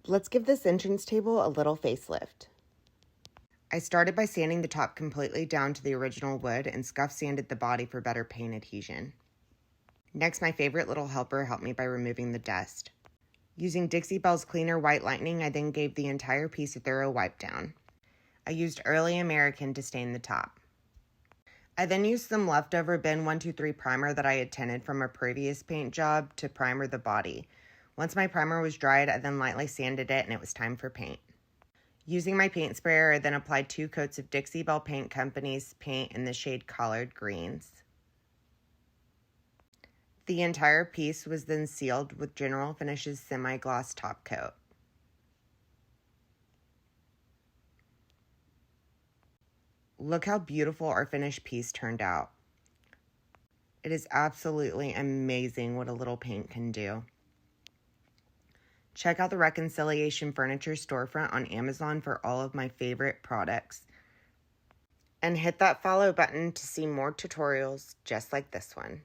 Let's give this entrance table a little facelift. I started by sanding the top completely down to the original wood and scuff sanded the body for better paint adhesion. Next, my favorite little helper helped me by removing the dust. Using Dixie Belle's Cleaner White Lightning, I then gave the entire piece a thorough wipe down. I used Early American to stain the top. I then used some leftover Bin 123 primer that I had tinted from a previous paint job to primer the body. Once my primer was dried, I then lightly sanded it and it was time for paint. Using my paint sprayer, I then applied 2 coats of Dixie Belle Paint Company's paint in the shade Collard Greens. The entire piece was then sealed with General Finishes semi-gloss top coat. Look how beautiful our finished piece turned out. It is absolutely amazing what a little paint can do. Check out the Reconciliation Furniture storefront on Amazon for all of my favorite products. And hit that follow button to see more tutorials just like this one.